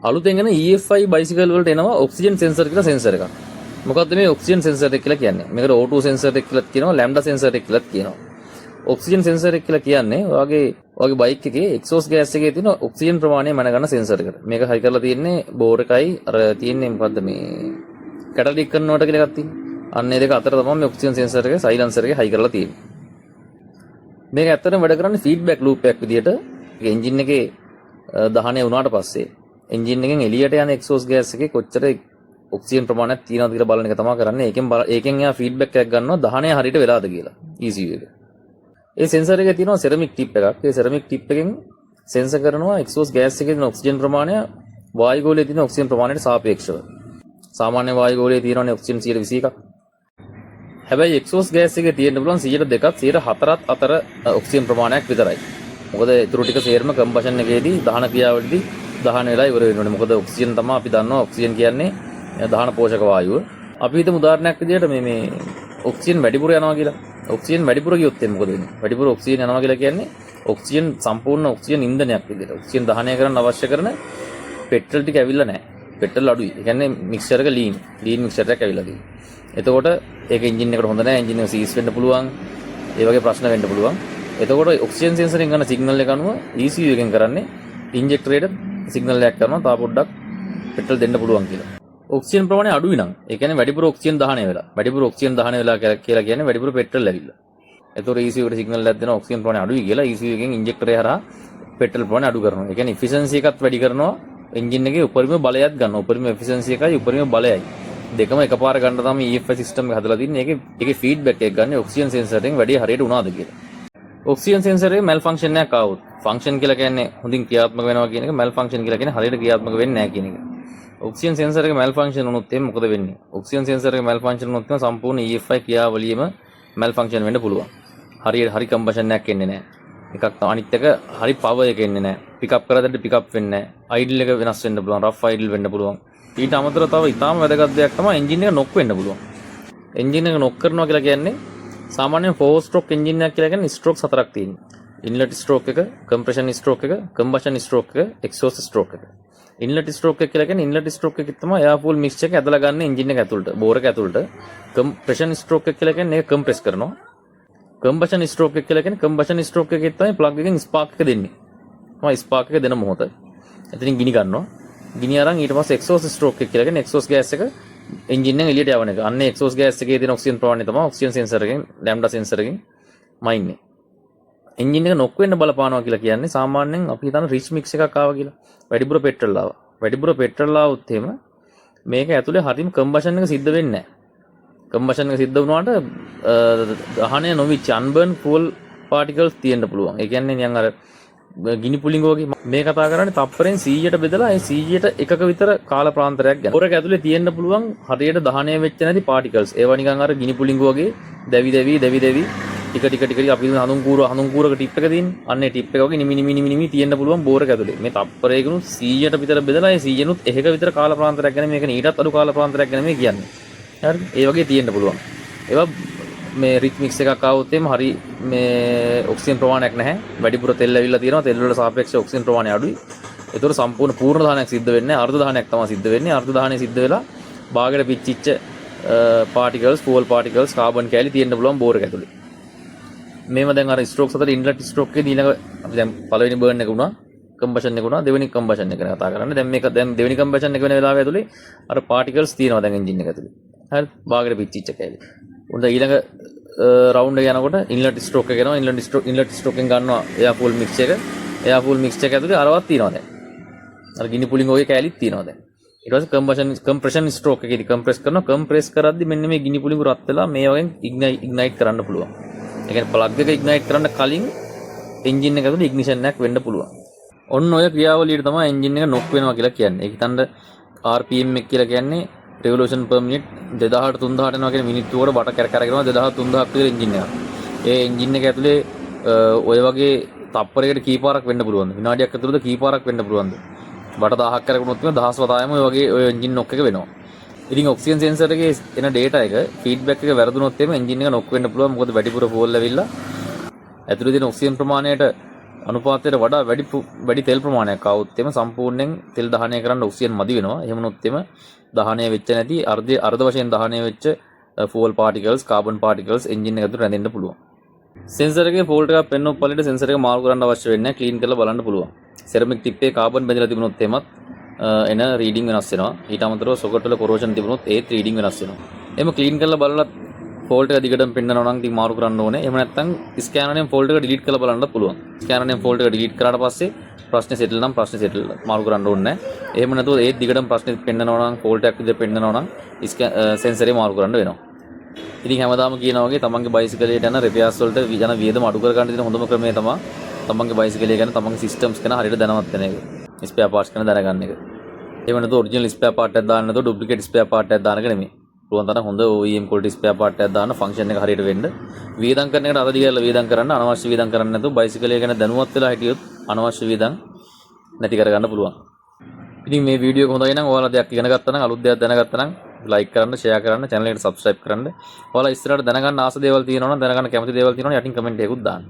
අලුතෙන් එන EFI bicycle වලට එනවා ඔක්සිජන් සෙන්සර් කියලා සෙන්සර් එකක්. මොකක්ද මේ ඔක්සිජන් සෙන්සර් එක කියලා කියන්නේ? මේකට O2 සෙන්සර් එක කියලා කියනවා, ලැම්ඩා සෙන්සර් එක කියලා කියනවා. ඔක්සිජන් සෙන්සර් එක කියලා කියන්නේ ඔයගේ බයික් එකේ එක්සෝස් ගෑස් එකේ තියෙන ඔක්සිජන් ප්‍රමාණය මැනගන්න සෙන්සර් එකට. මේක හයි කරලා තියෙන්නේ බෝර් එකයි අර තියෙන්නේ මොකද්ද මේ කැටලික් කරනවට කියලා එකක් තියෙනවා. අන්න ඒ දෙක අතර තමයි මේ ඔක්සිජන් සෙන්සර් එක සයිලන්සර් එක හයි කරලා තියෙන්නේ. මේක ඇත්තටම වැඩ කරන්නේ ෆීඩ්බැක් ලූප් එකක් විදියට. එන්ජින් එකේ දහනය වුණාට පස්සේ එන්ජින් එකෙන් එළියට යන එක්සෝස් ගෑස් එකේ කොච්චර ඔක්සිජන් ප්‍රමාණයක් තියෙනවද කියලා බලන එක තමයි කරන්නේ. ඒකෙන් එයා ෆීඩ්බැක් එකක් ගන්නවා දහනය හරියට වෙලාද කියලා ECU එක. ඒ සෙන්සර් එකේ තියෙනවා සෙරමික් ටිප් එකක්. ඒ සෙරමික් ටිප් එකෙන් සෙන්සර් කරනවා එක්සෝස් ගෑස් එකේ තියෙන ඔක්සිජන් ප්‍රමාණය වායු ගෝලයේ තියෙන ඔක්සිජන් ප්‍රමාණයට සාපේක්ෂව. සාමාන්‍ය වායු ගෝලයේ තියෙනවනේ ඔක්සිජන් 121ක්. හැබැයි එක්සෝස් ගෑස් එකේ තියෙන්න පුළුවන් 102ක් 104ක් අතර ඔක්සිජන් ප්‍රමාණයක් විතරයි. මොකද ඊටු ටික සේරම කම්බෂන් එකේදී දහන ක්‍රියාවලියේදී දහන වෙලා ඉවර වෙනවනේ. මොකද ඔක්සිජන් තමයි අපි දන්නවා ඔක්සිජන් කියන්නේ දහන පෝෂක වායුව. අපි හිතමු උදාහරණයක් විදියට මේ ඔක්සිජන් වැඩිපුර යනවා කියලා. ඔක්සිජන් වැඩිපුර ගියොත් එන්නේ මොකද වෙන්නේ? වැඩිපුර ඔක්සිජන් යනවා කියලා කියන්නේ ඔක්සිජන් සම්පූර්ණ ඔක්සිජන් ඉන්ධනයක් විදියට. ඔක්සිජන් දහනය කරන්න අවශ්‍ය කරන පෙට්‍රල් ටික ඇවිල්ලා නැහැ. පෙට්‍රල් අඩුයි. ඒ කියන්නේ මික්ස්චර් එක ලීන් මික්ස්චර් එකක් ඇවිල්ලා තියෙනවා. එතකොට ඒක එන්ජින් එකට හොඳ නැහැ. එන්ජින් එක සීස් වෙන්න පුළුවන්. ඒ වගේ ප්‍රශ්න වෙන්න පුළුවන්. එතකොට ඔක්සිජන් සෙන්සරෙන් ගන්න සිග්නල් එක අනුව ECU එකෙන් කරන්නේ ඉන්ජෙක්ටරේට සිග්නල් එකක් කරනවා තා පොඩ්ඩක් පෙට්‍රල් දෙන්න පුළුවන් කියලා. ඔක්සිජන් ප්‍රමාණය අඩුයි නම් ඒ කියන්නේ වැඩිපුර ඔක්සිජන් දහනය වෙලා. වැඩිපුර ඔක්සිජන් දහනය වෙලා කියලා කියන්නේ වැඩිපුර පෙට්‍රල් ඇවිල්ලා. එතකොට ECU එකට සිග්නල් එකක් දෙනවා ඔක්සිජන් ප්‍රමාණය අඩුයි කියලා. ECU එකෙන් ඉන්ජෙක්ටරය හරහා පෙට්‍රල් ප්‍රමාණය අඩු කරනවා. ඒ කියන්නේ ඉෆිෂන්සි එකත් වැඩි කරනවා. එන්ජින් එකේ උපරිම බලයත් ගන්නවා. උපරිම එෆිෂන්සි එකයි උපරිම බලයයි. දෙකම එකපාර ගන්න තමයි EFI සිස්ටම් එක හදලා තින්නේ. ඒකේ ෆීඩ්බැක් එක ගන්න ඔක්සිජන් සෙන්සරෙන් වැඩි හරියට උනාද කියලා. ඔක්සිජන් සෙන්සරේ මැල් ෆන්ක්ෂන් එකක් ආවොත් ෆන්ක්ෂන් කියලා කියන්නේ හොඳින් ක්‍රියාත්මක වෙනවා කියන එක, මැල් ෆන්ක්ෂන් කියලා කියන්නේ හරියට ක්‍රියාත්මක වෙන්නේ නැහැ කියන එක. ඔක්සිජන් සෙන්සර් එක මැල් ෆන්ක්ෂන් වුණොත් එහෙනම් මොකද වෙන්නේ? ඔක්සිජන් සෙන්සර් එක මැල් ෆන්ක්ෂන් වුණොත් එහෙනම් සම්පූර්ණ EFI ක්‍රියාවලියම මැල් ෆන්ක්ෂන් වෙන්න පුළුවන්. හරියට හරි කම්බෂන් එකක් එන්නේ නැහැ. එකක් අනිත් එක හරි පවර් එක එන්නේ නැහැ. පිකප් කරද්දී පිකප් වෙන්නේ නැහැ. අයිඩල් එක වෙනස් වෙන්න පුළුවන්. රෆ් අයිඩල් වෙන්න පුළුවන්. ඊට අමතරව තව ඉතාම වැදගත් දෙයක් තමයි එන්ජින් එක නොක් වෙන්න පුළුවන්. එන්ජින් එක නොක් කරනවා කියලා කියන්නේ සාමාන්‍යයෙන් 4 ස්ට්‍රෝක් එන්ජින් එකක් කියලා කියන්නේ ස්ට්‍රෝක් 4ක් තියෙනවා. ඉන්ලට් ස්ට්‍රෝක් එක, කම්ප්‍රෙෂන් ස්ට්‍රෝක් එක, කම්බෂන් ස්ට්‍රෝක් එක, එක්සෝස්ට් ස්ට්‍රෝක් එක. ඉන්ලට් ස්ට්‍රෝක් එක කියලා කියන්නේ ඉන්ලට් ස්ට්‍රෝක් එකේ තමයි එයා ෆුල් මික්ස්චර් එක ඇදලා ගන්න එන්ජින් එක ඇතුළට, බෝර් එක ඇතුළට. කම්ප්‍රෙෂන් ස්ට්‍රෝක් එක කියලා කියන්නේ ඒක කම්ප්‍රෙස් කරනවා. කම්බෂන් ස්ට්‍රෝක් එක කියලා කියන්නේ කම්බෂන් ස්ට්‍රෝක් එකේ තමයි ප්ලග් එකෙන් ස්පාර්ක් එක දෙන්නේ. තමයි ස්පාර්ක් එක දෙන මොහොත. එතනින් ගිනි ගන්නවා. ගිනි අරන් ඊට පස්සේ එක්සෝස්ට් ස්ට්‍රෝක් එක කියලා කියන්නේ එක්සෝස් ගෑස් එක එන්ජින් එකෙන් එළියට යවන එක. අන්න එක්සෝස් ගෑස් එකේ තියෙන ඔක්සිජන් ප්‍රමාණය තමයි ඔක්සිජන් සෙන්සර් එකෙන් ලැම්ඩා සෙන්සර් එකෙන් මයින්නේ. එන්ජින් එක නොක් වෙන්න බලපානවා කියලා කියන්නේ සාමාන්‍යයෙන් අපි හිතන රිච් මික්ස් එකක් ආවා කියලා. වැඩිපුර පෙට්‍රල් ආවා. වැඩිපුර පෙට්‍රල් ආවොත් එහෙම මේක ඇතුලේ හරියම කම්බෂන් එක සිද්ධ වෙන්නේ නැහැ. කම්බෂන් එක සිද්ධ වුණාට දහනය නොවිච්ච අන්බර්න් ෆූල් පාටිකල්ස් තියෙන්න පුළුවන්. ඒ කියන්නේ නිකන් අර ගිනි පුලිංග වගේ මේ කතා කරන්නේ තප්පරෙන් 100ට බෙදලා ඒ 100ට එකක විතර කාල ප්‍රාන්තරයක් ගැන. පොරක ඇතුලේ තියෙන්න පුළුවන් හරියට දහනය වෙච්ච නැති පාටිකල්ස්. ඒවා නිකන් අර ගිනි පුලිංග වගේ දැවි ටික අපි හඳුන් කූරක ටිප් එක තියෙන්නේ. අන්න ඒ ටිප් එක වගේ නිමි තියෙන්න පුළුවන් බෝරක ඇතුලේ. මේ තප්පරයකනුත් 100ට විතර බෙදලා ඒ 100නුත් එකක විතර කාල ප්‍රාන්තරයක් ගැන මේක ඊටත් අඩු කාල ප්‍රාන්තරයක් ගැන මේ කියන්නේ. හරි ඒ වගේ තියෙන්න පුළුවන්. ඒවා මේ රිච් මික්ස් එකක් ආවොත් එimhe හරි මේ ඔක්සිජන් ප්‍රමාණයක් නැහැ. වැඩිපුර තෙල් ඇවිල්ලා තියෙනවා. තෙල් වලට සාපේක්ෂව ඔක්සිජන් ප්‍රමාණය අඩුයි. ඒතර සම්පූර්ණ පූර්ණ දහනයක් සිද්ධ වෙන්නේ නැහැ. අර්ධ දහනයක් තමයි සිද්ධ වෙන්නේ. අර්ධ දහනය සිද්ධ වෙලා භාගයට පිච්චිච්ච පාටිකල්ස්, ෆූල් පාටිකල්ස්, කාබන් කැලි තියෙන්න පුළුවන් බෝර් එක ඇතුලේ. මේව දැන් අර ස්ට්‍රෝක් සතර ඉන්ලට් ස්ට්‍රෝක් එකේ ඊළඟ අපි දැන් පළවෙනි බර්න් එක වුණා, කම්බෂන් එක වුණා, දෙවෙනි කම්බෂන් එක ගැන කතා කරන්නේ. දැන් දෙවෙනි කම්බෂන් එක වෙන වෙලාව ඇතුලේ අර පාටිකල්ස් තියෙනවා දැන් එන්ජින් එක ඇතුලේ. හරි භාගයට පිච්චිච්ච කැලි. උන්ට ඊළඟ රවුන්ඩ් එක යනකොට ඉන්ලට් ස්ට්‍රෝක් එක එනවා. ඉන්ලට් ස්ට්‍රෝක් එකෙන් ගන්නවා එයා ෆුල් මික්ස් එක. එයා ෆුල් මික්ස් එක ඇතුලේ අරවත් තියෙනවා දැන්. අර ගිනි පුලිංග වගේ කැලිත් තියෙනවා දැන්. ඊට පස්සේ කම්ප්‍රෙෂන් ස්ට්‍රෝක් එකේදී කම්ප්‍රෙස් කරනවා. කම්ප්‍රෙස් කරද්දී මෙන්න මේ ගිනි පුලිංගු රත් වෙලා මේ වගේ ඉග්නයිට් කරන්න පුළුවන්. ඒ කියන්නේ ප්ලග් එක ඉග්නයිට් කරන්න කලින් එන්ජින් එක ඇතුලේ ඉග්නිෂන් එකක් වෙන්න පුළුවන්. ඔන්න ඔය ක්‍රියාවලියට තමයි එන්ජින් එක නොක් වෙනවා කියලා කියන්නේ. ඒක හිතන්න RPM එක කියලා කියන්නේ revolution per minute 2000ට 3000ට යනවා කියන්නේ මිනිත්තුවකට බට කරගෙනවා 2000 3000ක් විතර එන්ජින් එකක්. ඒ එන්ජින් එක ඇතුලේ ඔය වගේ තප්පරයකට කීපාරක් වෙන්න පුළුවන්ද? විනාඩියක් ඇතුළත කීපාරක් වෙන්න පුළුවන්ද? බට 1000ක් කරගුණොත් මේ 1000 වතාවෙම ඔය වගේ ඔය එන්ජින් නොක් එක වෙනවා. ඉතින් ඔක්සිජන් සෙන්සර් එකේ එන data එක ෆීඩ්බැක් එක වැරදුනොත් එimhe එන්ජින් එක නොක් වෙන්න පුළුවන්. මොකද වැඩිපුර ෆෝල් ඇවිල්ලා ඇතුලේ තියෙන ඔක්සිජන් ප්‍රමාණයට අනුපාතයට වඩා වැඩි තෙල් ප්‍රමාණයක් આવුත් එම සම්පූර්ණයෙන් තෙල් දහනය කරන්න ඔක්සිජන් මදි වෙනවා. එහෙම වුණොත් එම දහනය වෙච්ච නැති අර්ධ වශයෙන් දහනය වෙච්ච full particles, carbon particles engine එක ඇතුළට රැඳෙන්න පුළුවන්. සෙන්සර් එකේ ෆෝල්ට් එකක් පෙන්වපු පළියට සෙන්සර් එක මාරු කරන්න අවශ්‍ය වෙන්නේ නැහැ. ක්ලීන් කරලා බලන්න පුළුවන්. සෙරමික් ටිප් එකේ කාබන් බැඳලා තිබුණොත් එමත් එන රීඩින් වෙනස් වෙනවා. ඊට අමතරව සොකට් වල කොරෝෂන් තිබුණොත් ඒත් රීඩින් වෙනස් වෙනවා. එම ක්ලීන් කරලා බලලා ෆෝල්ට් එක දිගටම පෙන්නනවා නම් ඉතින් මාරු කරන්න ඕනේ. එහෙම නැත්නම් ස්කෑනරෙන් ෆෝල්ට් එක ඩිලීට් කරලා බලන්නත් පුළුවන්. ස්කෑනරෙන් ෆෝල්ට් එක ඩිලීට් කරාට පස්සේ ප්‍රශ්නේ සෙටල් නම් ප්‍රශ්නේ සෙටල් මාරු කරන්න ඕනේ නැහැ. එහෙම නැතුව ඒත් දිගටම ප්‍රශ්නේ පෙන්නනවා නම් ෆෝල්ට් එකක් විදිහට පෙන්නනවා නම් සෙන්සරේ මාරු කරන්න වෙනවා. ඉතින් හැමදාම කියනා වගේ තමන්ගේ බයිසිකලයට යන රිපෙයාර්ස් වලට යන වියදම අඩු කර ගන්න තියෙන හොඳම ක්‍රමය තමයි තමන්ගේ බයිසිකලය ගැන තමන්ගේ සිස්ටම්ස් ගැන හරියට දැනවත් වෙන එක. ස්පෙයා පාර්ට්ස් ගැන දැනගන්න එක. එහෙම නැතුව ඔරිජිනල් ස්පෙයා පාර්ට් එකක් දාන්න නැතුව ඩුප්ලිකේට් ස්පෙයා පාර්ට් එකක් දාන එක නෙමෙයි. පුළුවන් තරම් හොඳ OEM quality ස්පෙයා පාර්ට් එකක් දාන්න ෆන්ක්ෂන් එක හරියට වෙන්න. වියදම් කරන එකට අර දිගට වියදම් කරන්න අනවශ්‍ය වියදම් කරන්න නැතුව බයිසිකලය ගැන දැනුවත් වෙලා හිටියොත් අනවශ්‍ය වියදම් නැති කරගන්න පුළුවන්. ඉතින් මේ වීඩියෝ එක හොඳයි නම් ඔයාලා දෙයක් ඉගෙන ගත්තා නම් අලුත් දෙයක් දැනගත්තා නම් ලයික් කරන්න, ෂෙයා කරන්න, channel එකට subscribe කරන්න. ඔයාලා ඉස්සරහට දැනගන්න ආස දේවල් තියෙනවා නම් දැනගන්න කැමති දේවල් තියෙනවා නම් යටින් කමෙන්ට් එකකුත් දාන්න.